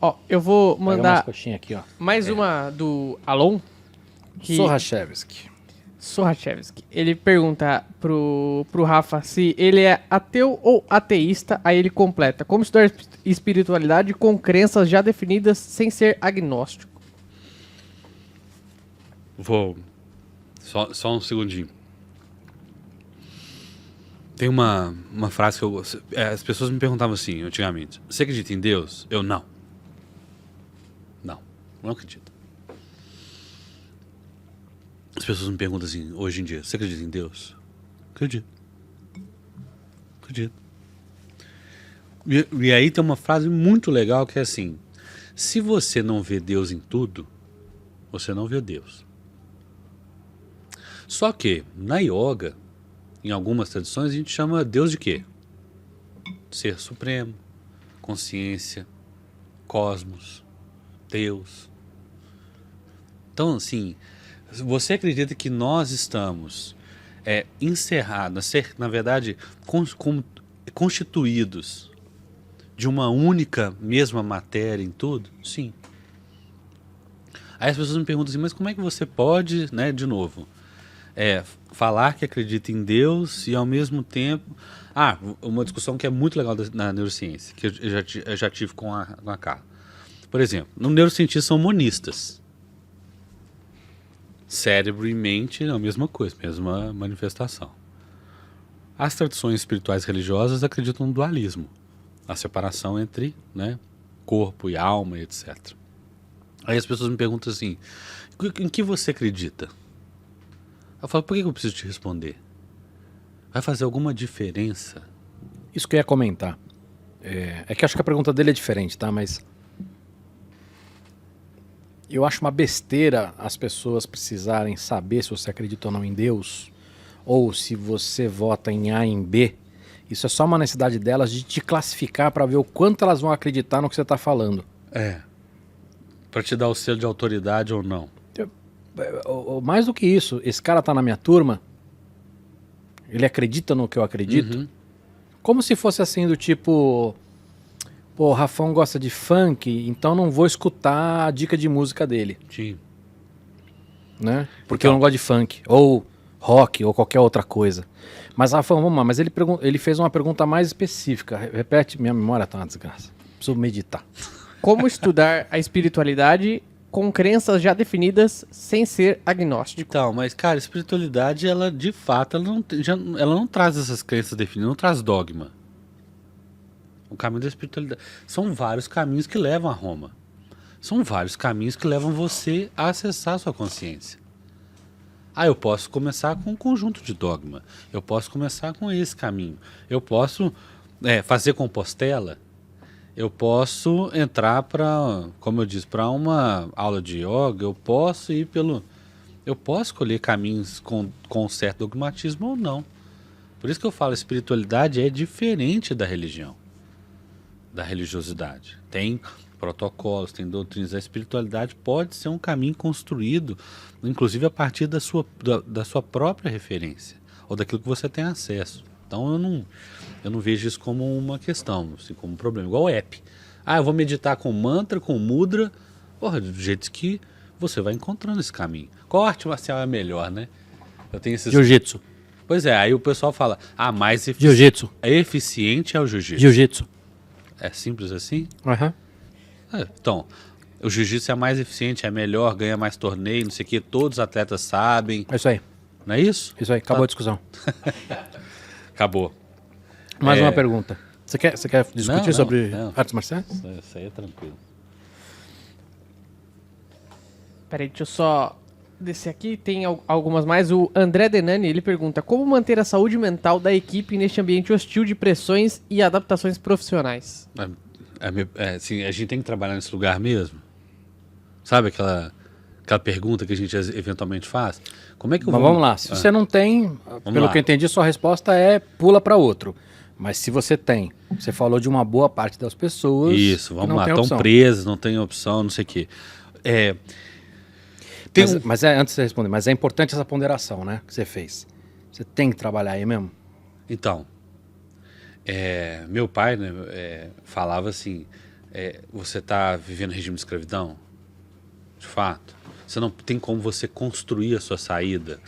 Ó, eu vou Pega umas mandar coxinhas aqui, ó. mais uma do Alon. Sorrachevski. Sorrachevski. Ele pergunta pro Rafa se ele é ateu ou ateísta. Aí ele completa: como estudar espiritualidade com crenças já definidas sem ser agnóstico? Vou. Só um segundinho. Tem uma frase que eu gosto. As pessoas me perguntavam assim, antigamente: você acredita em Deus? Eu não. Não acredito. As pessoas me perguntam assim, hoje em dia: você acredita em Deus? Acredito. E aí tem uma frase muito legal que é assim: se você não vê Deus em tudo, você não vê Deus. Só que na yoga, em algumas tradições, a gente chama Deus de quê? Ser supremo, consciência, cosmos, Deus. Então, assim, você acredita que nós estamos encerrados, na verdade, constituídos de uma única mesma matéria em tudo? Sim. Aí as pessoas me perguntam assim, mas como é que você pode, né, de novo, falar que acredita em Deus e ao mesmo tempo... uma discussão que é muito legal na neurociência, que eu já tive com a Carla. Por exemplo, no neurocientistas são monistas. Cérebro e mente é a mesma coisa, mesma manifestação. As tradições espirituais religiosas acreditam no dualismo, a separação entre, né, corpo e alma, etc. Aí as pessoas me perguntam assim, em que você acredita? Eu falo, por que eu preciso te responder? Vai fazer alguma diferença? Isso que eu ia comentar. É que acho que a pergunta dele é diferente, tá? Mas eu acho uma besteira as pessoas precisarem saber se você acredita ou não em Deus, ou se você vota em A em B. Isso é só uma necessidade delas de te classificar para ver o quanto elas vão acreditar no que você está falando. Para te dar o selo de autoridade ou não. Mais do que isso, esse cara tá na minha turma, ele acredita no que eu acredito, como se fosse assim do tipo... Pô, o Rafão gosta de funk, então não vou escutar a dica de música dele. Sim. Né? Porque eu não gosto de funk, ou rock, ou qualquer outra coisa. Mas, Rafão, vamos lá, mas ele fez uma pergunta mais específica. Repete, minha memória tá uma desgraça. Preciso meditar. Como estudar a espiritualidade com crenças já definidas sem ser agnóstico? Então, mas cara, a espiritualidade, ela de fato, ela não traz essas crenças definidas, não traz dogma. O caminho da espiritualidade. São vários caminhos que levam a Roma. São vários caminhos que levam você a acessar a sua consciência. Eu posso começar com um conjunto de dogma. Eu posso começar com esse caminho. Eu posso fazer Compostela. Eu posso entrar para, como eu disse, para uma aula de yoga. Eu posso eu posso escolher caminhos com um certo dogmatismo ou não. Por isso que eu falo, a espiritualidade é diferente da religião, da religiosidade. Tem protocolos, tem doutrinas. A espiritualidade pode ser um caminho construído, inclusive a partir da sua própria referência, ou daquilo que você tem acesso. Então eu não vejo isso como uma questão, assim, como um problema. Igual o app. Eu vou meditar com mantra, com mudra, do jeito que você vai encontrando esse caminho. Qual arte marcial é melhor, né? Eu tenho esses... Jiu-jitsu. Pois é, aí o pessoal fala, mais Jiu-jitsu. eficiente é o jiu-jitsu. Jiu-jitsu. É simples assim? Aham. Então, o jiu-jitsu é mais eficiente, é melhor, ganha mais torneio, não sei o que, todos os atletas sabem. É isso aí. Não é isso? Isso aí, acabou a discussão. Acabou. Mais uma pergunta. Você quer discutir sobre não. artes marciais? Isso aí é tranquilo. Peraí, deixa eu só descer aqui. Tem algumas mais. O André Denani, ele pergunta: como manter a saúde mental da equipe neste ambiente hostil de pressões e adaptações profissionais? Assim, a gente tem que trabalhar nesse lugar mesmo? Sabe aquela pergunta que a gente eventualmente faz? Como é que eu Mas vou... vamos lá. Se você não tem, pelo lá. que eu entendi, sua resposta é pula para outro. Mas se você tem, você falou de uma boa parte das pessoas. Isso, vamos lá. Estão Estão presas, não tem opção, não sei o quê. Antes de você responder, mas é importante essa ponderação, né? Que você fez. Você tem que trabalhar aí mesmo? Então, meu pai, né, falava assim, você está vivendo regime de escravidão, de fato. Você não tem como você construir a sua saída.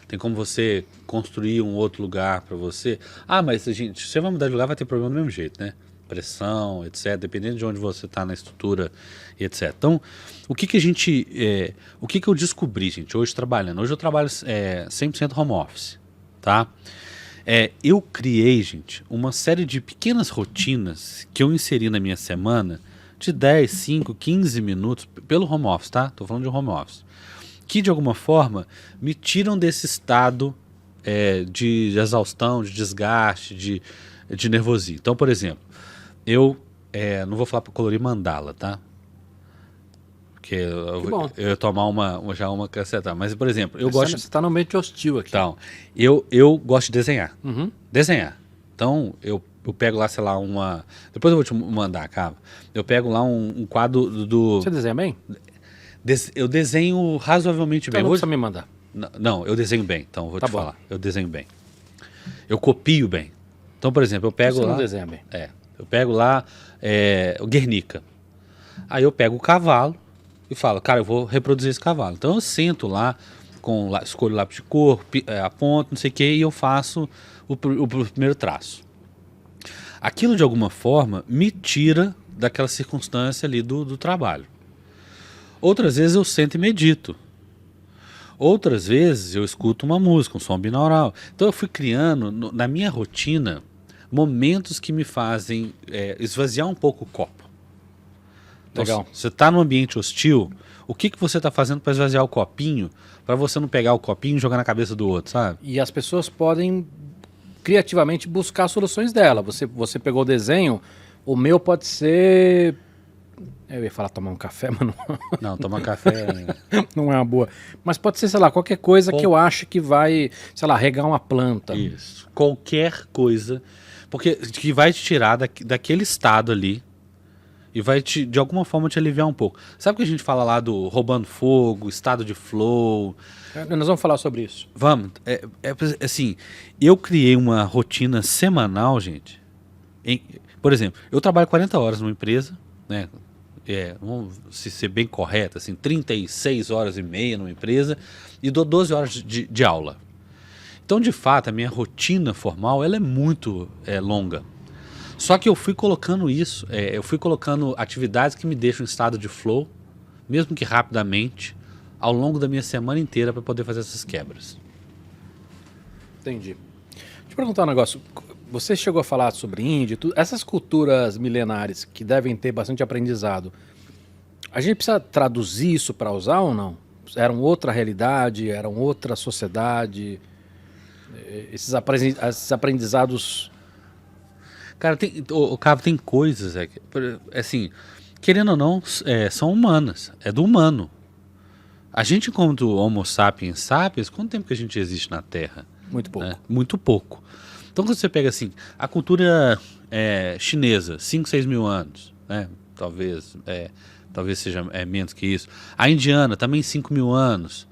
Tem como você construir um outro lugar para você. Ah, mas gente, se você vai mudar de lugar, vai ter problema do mesmo jeito, né? Pressão, etc. Dependendo de onde você está na estrutura, etc. Então, o que eu descobri, gente, hoje trabalhando? Hoje eu trabalho 100% home office, tá? Eu criei, gente, uma série de pequenas rotinas que eu inseri na minha semana de 10, 5, 15 minutos pelo home office, tá? Tô falando de home office. Que, de alguma forma, me tiram desse estado de exaustão, de desgaste, de nervosismo. Então, por exemplo, eu não vou falar para colorir mandala, tá? Porque eu ia tomar uma cacetada. Mas, por exemplo, eu gosto... Você está no ambiente hostil aqui. Então, eu gosto de desenhar. Uhum. Desenhar. Então, eu pego lá, sei lá, depois eu vou te mandar, cara. Eu pego lá um quadro do... Você desenha bem? Eu desenho razoavelmente bem. Então não precisa me mandar. Não, eu desenho bem. Então, vou Tá te bom. falar. Eu desenho bem. Eu copio bem. Então, por exemplo, eu pego Você lá... não desenha bem. Eu pego lá o Guernica. Aí eu pego o cavalo e falo, cara, eu vou reproduzir esse cavalo. Então eu sento lá, escolho lápis de cor, aponto, não sei o que, e eu faço o primeiro traço. Aquilo, de alguma forma, me tira daquela circunstância ali do trabalho. Outras vezes eu sento e medito. Outras vezes eu escuto uma música, um som binaural. Então eu fui criando, na minha rotina, momentos que me fazem esvaziar um pouco o copo. Então, Legal. você está num ambiente hostil, o que você está fazendo para esvaziar o copinho, para você não pegar o copinho e jogar na cabeça do outro, sabe? E as pessoas podem criativamente buscar soluções dela. Você pegou o desenho, o meu pode ser... Eu ia falar tomar um café, mas Não, tomar café... não é uma boa. Mas pode ser, sei lá, qualquer coisa que eu acho que vai, sei lá, regar uma planta. Isso. Qualquer coisa, porque que vai te tirar daquele estado ali e vai de alguma forma te aliviar um pouco. Sabe o que a gente fala lá do roubando fogo, estado de flow? Nós vamos falar sobre isso. Vamos. Assim, eu criei uma rotina semanal, gente. Por exemplo, eu trabalho 40 horas numa empresa, né? Vamos ser bem correto, assim, 36 horas e meia numa empresa e dou 12 horas de aula. Então, de fato, a minha rotina formal ela é muito longa. Só que eu fui colocando eu fui colocando atividades que me deixam em estado de flow, mesmo que rapidamente, ao longo da minha semana inteira para poder fazer essas quebras. Entendi. Deixa eu perguntar um negócio. Você chegou a falar sobre Índia, essas culturas milenares que devem ter bastante aprendizado. A gente precisa traduzir isso para usar ou não? Eram outra realidade, eram outra sociedade? Esses aprendizados... Cara, tem coisas, assim, querendo ou não, são humanas, é do humano. A gente, enquanto Homo sapiens sapiens, quanto tempo que a gente existe na Terra? Muito pouco. Né? Muito pouco. Então, quando você pega assim, a cultura chinesa, 5, 6 mil anos, né? Talvez seja menos que isso. A indiana, também 5 mil anos.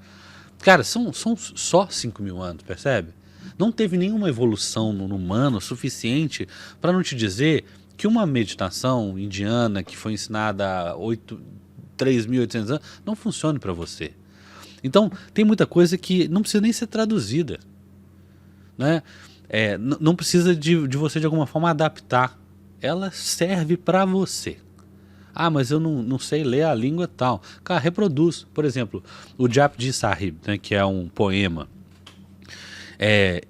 Cara, são só 5 mil anos, percebe? Não teve nenhuma evolução no humano suficiente para não te dizer que uma meditação indiana que foi ensinada há 3.800 anos não funcione para você. Então, tem muita coisa que não precisa nem ser traduzida, né? Não precisa de você de alguma forma adaptar. Ela serve para você. Ah, mas eu não sei ler a língua tal. Cara, reproduz. Por exemplo, o Japji Sahib, né, que é um poema.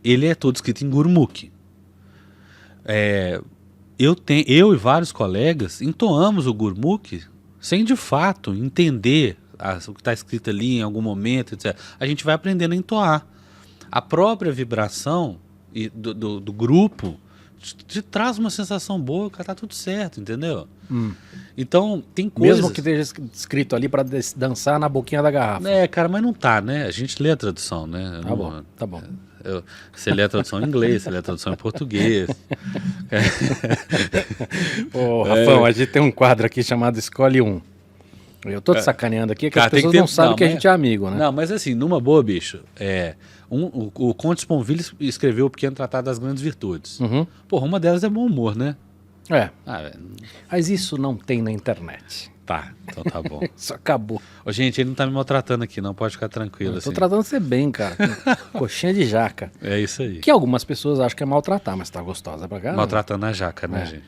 Ele é todo escrito em Gurmukhi. Eu e vários colegas entoamos o Gurmukhi sem de fato entender o que está escrito ali em algum momento, etc. A gente vai aprendendo a entoar. A própria vibração do grupo te traz uma sensação boa, que tá tudo certo, entendeu? Então, tem coisas... Mesmo que esteja escrito ali para dançar na boquinha da garrafa. Cara, mas não tá, né? A gente lê a tradução, né? Tá bom. Você lê a tradução em inglês, você lê a tradução em português. Ô, Rafão, a gente tem um quadro aqui chamado Escolhe Um. Eu tô te sacaneando aqui, que as pessoas não sabem que a gente é amigo, né? Não, mas assim, numa boa, bicho, o Conte Sponville escreveu O Pequeno Tratado das Grandes Virtudes. Uhum. Porra, uma delas é bom humor, né? É, Ah, mas isso não tem na internet. tá, então tá bom. Isso acabou. Ô, gente, ele não tá me maltratando aqui, não. Pode ficar tranquilo, Eu tô assim. tratando você bem, cara. Coxinha de jaca. É isso aí. Que algumas pessoas acham que é maltratar, mas tá gostosa pra caramba. Maltratando a jaca, né, É. gente?